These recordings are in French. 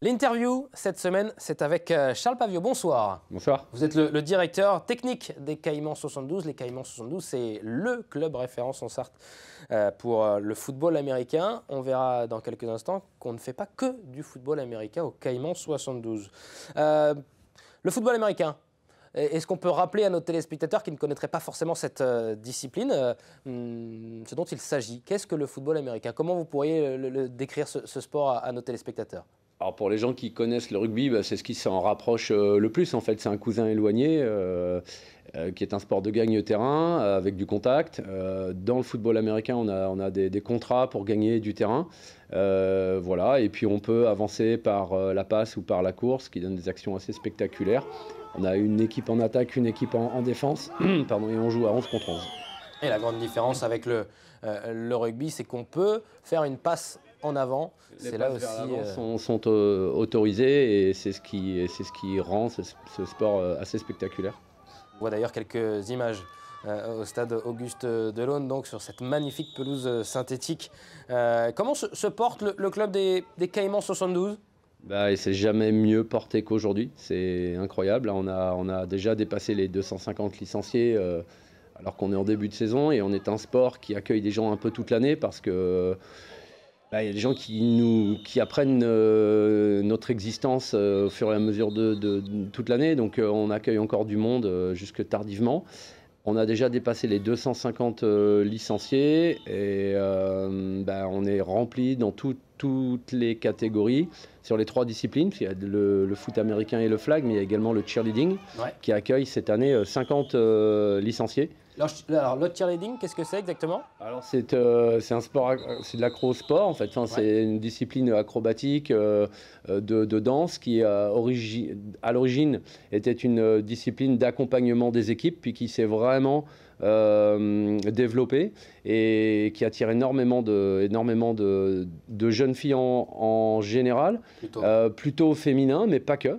L'interview cette semaine, c'est avec Charles Paviot. Bonsoir. Bonsoir. Vous êtes le directeur technique des Caïmans 72. Les Caïmans 72, c'est le club référence en Sarthe pour le football américain. On verra dans quelques instants qu'on ne fait pas que du football américain aux Caïmans 72. Le football américain, est-ce qu'on peut rappeler à nos téléspectateurs qui ne connaîtraient pas forcément cette discipline ce dont il s'agit? Qu'est-ce que le football américain? Comment vous pourriez décrire ce sport à nos téléspectateurs? Alors pour les gens qui connaissent le rugby, c'est ce qui s'en rapproche le plus. En fait, c'est un cousin éloigné qui est un sport de gagne-terrain avec du contact. Dans le football américain, on a des contrats pour gagner du terrain. Voilà. Et puis on peut avancer par la passe ou par la course, qui donne des actions assez spectaculaires. On a une équipe en attaque, une équipe en défense, pardon, et on joue à 11 contre 11. Et la grande différence avec le rugby, c'est qu'on peut faire une passe en avant. C'est là aussi sont autorisés et c'est ce qui rend ce sport assez spectaculaire. On voit d'ailleurs quelques images au stade Auguste Delaune, donc sur cette magnifique pelouse synthétique. Comment se porte le club des Caïmans 72? Et c'est jamais mieux porté qu'aujourd'hui. C'est incroyable. Là, on a déjà dépassé les 250 licenciés alors qu'on est en début de saison et on est un sport qui accueille des gens un peu toute l'année parce que il y a des gens qui apprennent notre existence au fur et à mesure de toute l'année. Donc on accueille encore du monde jusque tardivement. On a déjà dépassé les 250 licenciés et on est rempli dans toutes les catégories sur les 3 disciplines. Il y a le foot américain et le flag, mais il y a également le cheerleading qui accueille cette année 50 licenciés. Alors le cheerleading, qu'est-ce que c'est exactement? Alors c'est un sport, c'est de l'acro-sport en fait. Enfin, c'est une discipline acrobatique de danse qui à l'origine était une discipline d'accompagnement des équipes puis qui s'est vraiment développée et qui attire énormément de jeunes filles en général, plutôt féminins, mais pas que.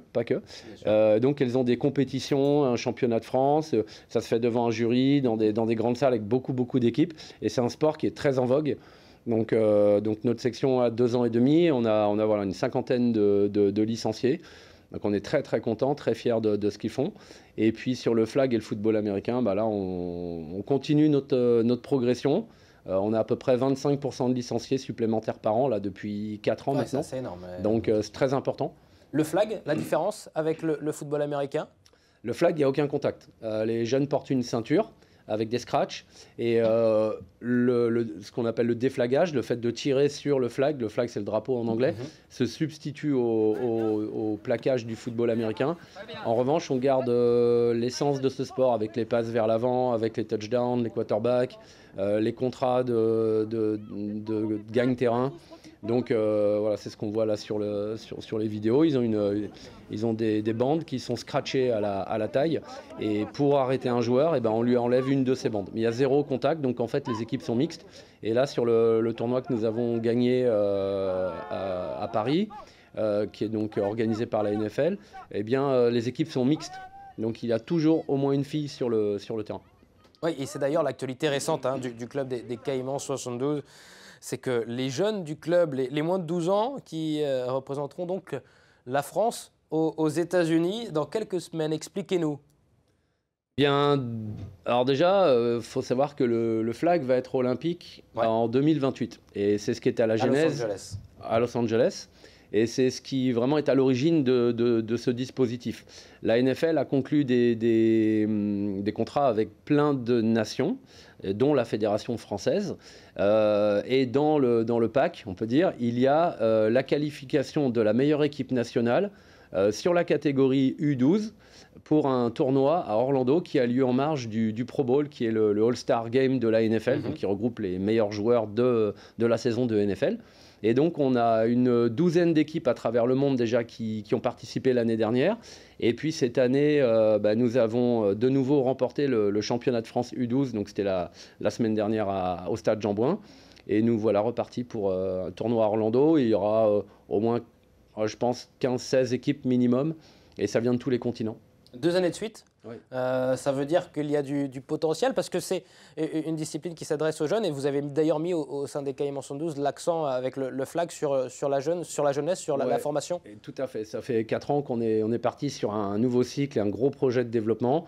Donc elles ont des compétitions, un championnat de France, ça se fait devant un jury, dans des grandes salles avec beaucoup d'équipes. Et c'est un sport qui est très en vogue. Donc notre section a 2 ans et demi, on a voilà, une cinquantaine de licenciés. Donc on est très content, très fiers de ce qu'ils font. Et puis sur le flag et le football américain, là on continue notre progression. On a à peu près 25% de licenciés supplémentaires par an là, depuis 4 ans maintenant. C'est énorme. Donc c'est très important. Le flag, la différence avec le football américain? Le flag, il n'y a aucun contact. Les jeunes portent une ceinture avec des scratchs et ce qu'on appelle le déflagage, le fait de tirer sur le flag c'est le drapeau en anglais, se substitue au plaquage du football américain. En revanche, on garde l'essence de ce sport avec les passes vers l'avant, avec les touchdowns, les quarterbacks, les contrats de gagne-terrain. Donc voilà, c'est ce qu'on voit là sur les vidéos. Ils ont des bandes qui sont scratchées à la taille. Et pour arrêter un joueur, on lui enlève une de ces bandes. Mais il y a 0 contact, donc en fait les équipes sont mixtes. Et là sur le tournoi que nous avons gagné à Paris, qui est donc organisé par la NFL, les équipes sont mixtes. Donc il y a toujours au moins une fille sur le terrain. Oui, et c'est d'ailleurs l'actualité récente du club des Caïmans 72. C'est que les jeunes du club, les moins de 12 ans, qui représenteront donc la France aux États-Unis dans quelques semaines. Expliquez-nous. Bien, alors déjà, faut savoir que le flag va être olympique en 2028. Et c'est ce qui est à la genèse à Los Angeles. Et c'est ce qui vraiment est à l'origine de ce dispositif. La NFL a conclu des contrats avec plein de nations, dont la Fédération française. Et dans le pack, on peut dire, il y a la qualification de la meilleure équipe nationale sur la catégorie U12 pour un tournoi à Orlando qui a lieu en marge du Pro Bowl, qui est le All-Star Game de la NFL, donc qui regroupe les meilleurs joueurs de la saison de NFL. Et donc on a une douzaine d'équipes à travers le monde déjà qui ont participé l'année dernière. Et puis cette année, nous avons de nouveau remporté le championnat de France U12, donc c'était la semaine dernière au stade Jean-Bouin. Et nous voilà repartis pour un tournoi à Orlando. Et il y aura au moins, je pense, 15-16 équipes minimum. Et ça vient de tous les continents. 2 années de suite, Oui. Ça veut dire qu'il y a du potentiel parce que c'est une discipline qui s'adresse aux jeunes et vous avez d'ailleurs mis au sein des Caïmans 72 l'accent avec le flag sur la jeunesse, sur la formation. Tout à fait. Ça fait 4 ans qu'on est parti sur un nouveau cycle et un gros projet de développement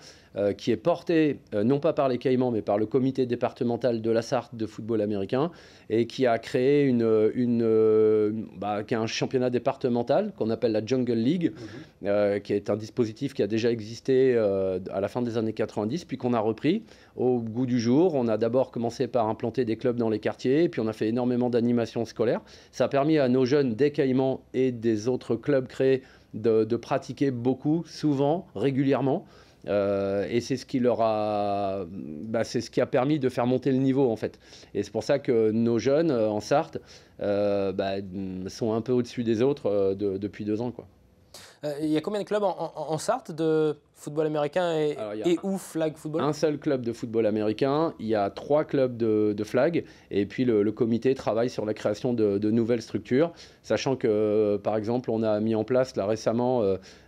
qui est porté non pas par les Caïmans mais par le comité départemental de la Sarthe de football américain et qui a créé qui a un championnat départemental qu'on appelle la Jungle League, qui est un dispositif qui a déjà existé à la fin des années 90, puis qu'on a repris au goût du jour. On a d'abord commencé par implanter des clubs dans les quartiers, puis on a fait énormément d'animations scolaires. Ça a permis à nos jeunes des Caïmans et des autres clubs créés de pratiquer beaucoup, souvent, régulièrement. Et c'est ce qui c'est ce qui a permis de faire monter le niveau en fait. Et c'est pour ça que nos jeunes en Sarthe sont un peu au-dessus des autres depuis 2 ans, quoi. Il y a combien de clubs en Sarthe de football américain et ou flag football? Un seul club de football américain, il y a 3 clubs de flag, et puis le comité travaille sur la création de nouvelles structures, sachant que, par exemple, on a mis en place là récemment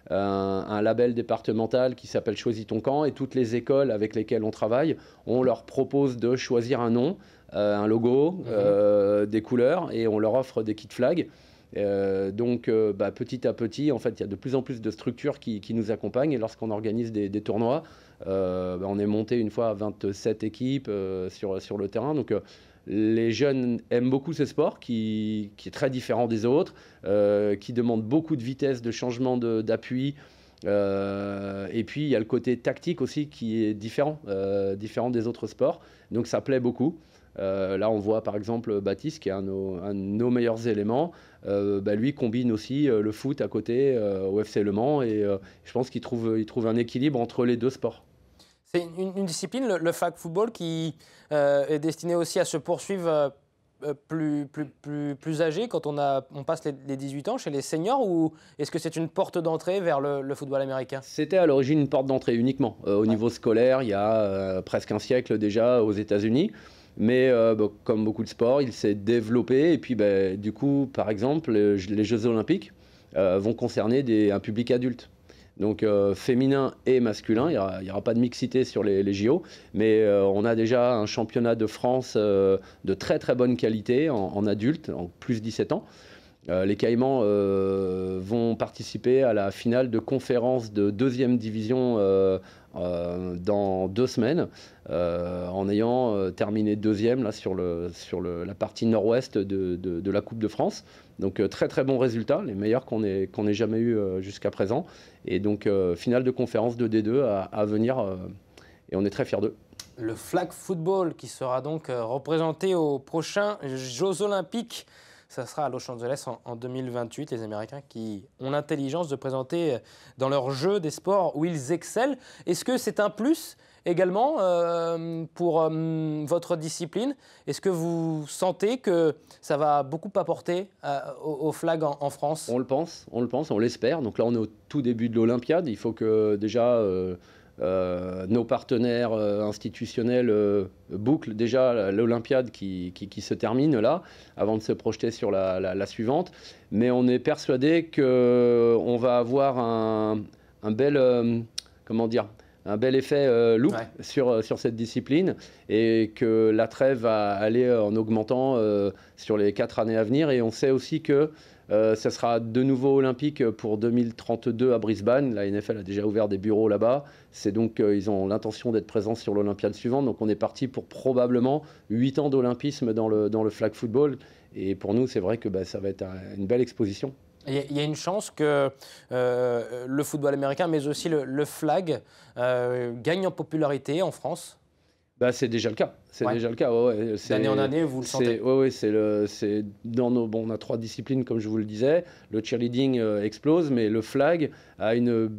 un label départemental qui s'appelle Choisis ton camp, et toutes les écoles avec lesquelles on travaille, on leur propose de choisir un nom, un logo, des couleurs, et on leur offre des kits flag. Petit à petit, en fait, il y a de plus en plus de structures qui nous accompagnent. Et lorsqu'on organise des tournois, on est monté une fois à 27 équipes sur le terrain. Donc, les jeunes aiment beaucoup ce sport qui est très différent des autres, qui demande beaucoup de vitesse, de changement d'appui. Et puis, il y a le côté tactique aussi qui est différent des autres sports. Donc, ça plaît beaucoup. Là, on voit par exemple Baptiste, qui est un de nos meilleurs éléments. Lui combine aussi le foot à côté au FC Le Mans, et je pense qu'il trouve un équilibre entre les 2 sports. C'est une discipline, le flag football, qui est destinée aussi à se poursuivre plus âgé quand on passe les 18 ans chez les seniors, ou est-ce que c'est une porte d'entrée vers le football américain? C'était à l'origine une porte d'entrée uniquement. Au niveau scolaire, il y a presque un siècle déjà aux États-Unis. Mais comme beaucoup de sports, il s'est développé. Et puis, du coup, par exemple, les Jeux Olympiques vont concerner un public adulte. Donc, féminin et masculin. Il n'y aura pas de mixité sur les JO. Mais on a déjà un championnat de France de très, très bonne qualité en adulte, en plus 17 ans. Les Caïmans vont participer à la finale de conférence de 2e division dans 2 semaines, en ayant terminé 2e là, sur la partie nord-ouest de la Coupe de France. Donc très très bons résultats, les meilleurs qu'on ait jamais eu jusqu'à présent. Et donc finale de conférence de D2 à venir, et on est très fiers d'eux. Le flag football qui sera donc représenté aux prochains Jeux Olympiques. Ça sera à Los Angeles en 2028. Les Américains qui ont l'intelligence de présenter dans leur jeu des sports où ils excellent. Est-ce que c'est un plus également pour votre discipline? Est-ce que vous sentez que ça va beaucoup apporter au flag en France? On le pense, on l'espère. Donc là, on est au tout début de l'Olympiade. Il faut que déjà nos partenaires institutionnels bouclent déjà l'Olympiade qui se termine là, avant de se projeter sur la suivante. Mais on est persuadé qu'on va avoir un bel effet loop sur cette discipline, et que l'attrait va aller en augmentant sur les 4 années à venir. Et on sait aussi que ça sera de nouveau olympique pour 2032 à Brisbane. La NFL a déjà ouvert des bureaux là-bas. C'est donc ils ont l'intention d'être présents sur l'Olympiade suivante. Donc on est parti pour probablement 8 ans d'olympisme dans le flag football. Et pour nous, c'est vrai que ça va être une belle exposition. Il y a une chance que le football américain, mais aussi le flag, gagne en popularité en France? C'est déjà le cas. Déjà le cas. D'année en année, vous le sentez? On a 3 disciplines, comme je vous le disais. Le cheerleading explose, mais le flag a une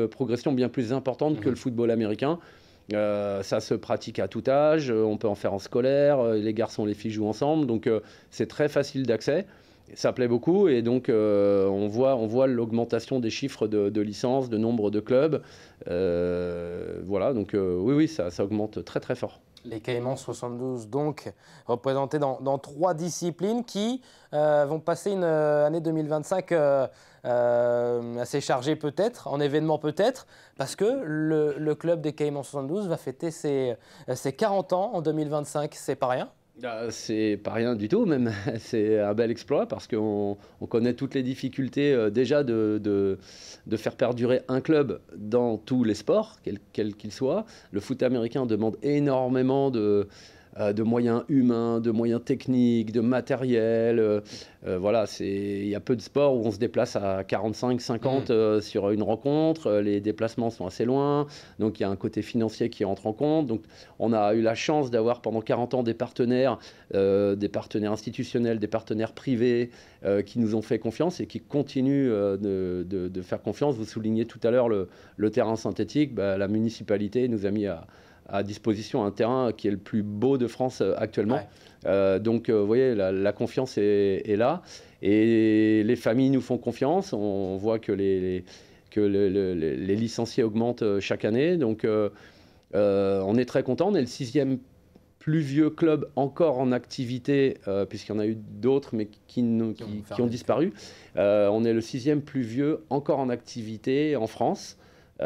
progression bien plus importante que le football américain. Ça se pratique à tout âge. On peut en faire en scolaire. Les garçons et les filles jouent ensemble. Donc, c'est très facile d'accès. Ça plaît beaucoup, et donc on voit l'augmentation des chiffres de licences, de nombre de clubs. Donc oui, ça augmente très très fort. Les Caïmans 72, donc, représentés dans 3 disciplines qui vont passer une année 2025 assez chargée peut-être, en événements peut-être, parce que le club des Caïmans 72 va fêter ses 40 ans en 2025. C'est pas rien? C'est pas rien du tout, même. C'est un bel exploit parce qu'on connaît toutes les difficultés déjà de faire perdurer un club dans tous les sports, quels qu'ils soient. Le foot américain demande énormément de moyens humains, de moyens techniques, de matériel. Voilà, il y a peu de sports où on se déplace à 45, 50 sur une rencontre. Les déplacements sont assez loin, donc il y a un côté financier qui entre en compte. Donc on a eu la chance d'avoir pendant 40 ans des partenaires institutionnels, des partenaires privés qui nous ont fait confiance et qui continuent de faire confiance. Vous soulignez tout à l'heure le terrain synthétique. La municipalité nous a mis à disposition un terrain qui est le plus beau de France actuellement. Ouais. Donc, vous voyez, la confiance est là. Et les familles nous font confiance. On voit que les licenciés augmentent chaque année. Donc, on est très content. On est le 6e plus vieux club encore en activité, puisqu'il y en a eu d'autres, mais qui ont disparu. On est le 6e plus vieux encore en activité en France. Et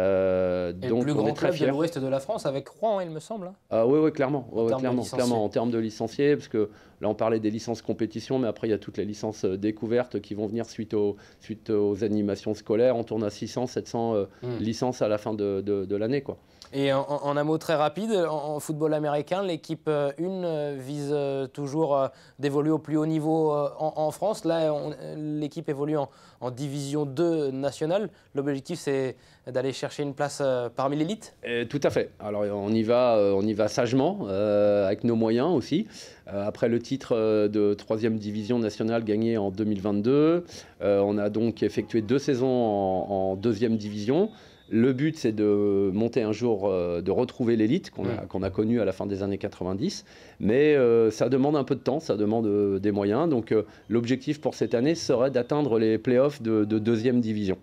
donc le plus grand club de l'ouest de la France avec Rouen, il me semble. Oui, clairement. Clairement, en termes de licenciés, parce que là on parlait des licences compétition, mais après il y a toutes les licences découvertes qui vont venir suite aux animations scolaires. On tourne à 600, 700 licences à la fin de l'année, quoi. Et en un mot très rapide, en football américain, l'équipe 1 vise toujours d'évoluer au plus haut niveau en France. Là, l'équipe évolue en division 2 nationale. L'objectif, c'est d'aller chercher une place parmi l'élite? Tout à fait. Alors, on y va sagement, avec nos moyens aussi. Après le titre de 3e division nationale gagné en 2022, on a donc effectué 2 saisons en 2e division. Le but, c'est de monter un jour, de retrouver l'élite qu'on a connue à la fin des années 90. Mais ça demande un peu de temps, ça demande des moyens. Donc l'objectif pour cette année serait d'atteindre les playoffs de 2e division.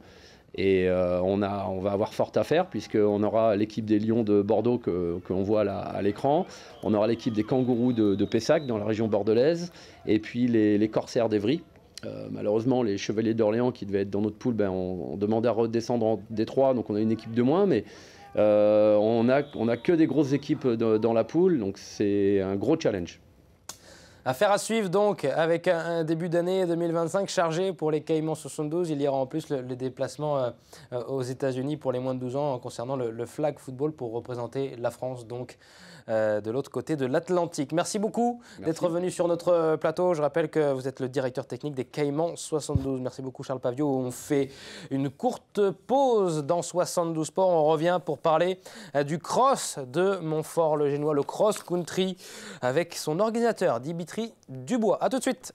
Et on va avoir fort à faire, puisqu'on aura l'équipe des Lions de Bordeaux qu'on voit là à l'écran. On aura l'équipe des Kangourous de Pessac, dans la région bordelaise. Et puis les Corsaires d'Evry. Malheureusement, les Chevaliers d'Orléans qui devaient être dans notre poule, on demandait à redescendre en Détroit, donc on a une équipe de moins, mais on a que des grosses équipes dans la poule, donc c'est un gros challenge. Affaire à suivre donc, avec un début d'année 2025 chargé pour les Caïmans 72. Il y aura en plus le déplacement aux États-Unis pour les moins de 12 ans concernant le flag football pour représenter la France donc de l'autre côté de l'Atlantique. Merci beaucoup d'être venu sur notre plateau. Je rappelle que vous êtes le directeur technique des Caïmans 72. Merci beaucoup Charles Paviot. On fait une courte pause dans 72 Sports. On revient pour parler du cross de Montfort-le-Génois, le cross country avec son organisateur Dimitri Dubois. A tout de suite.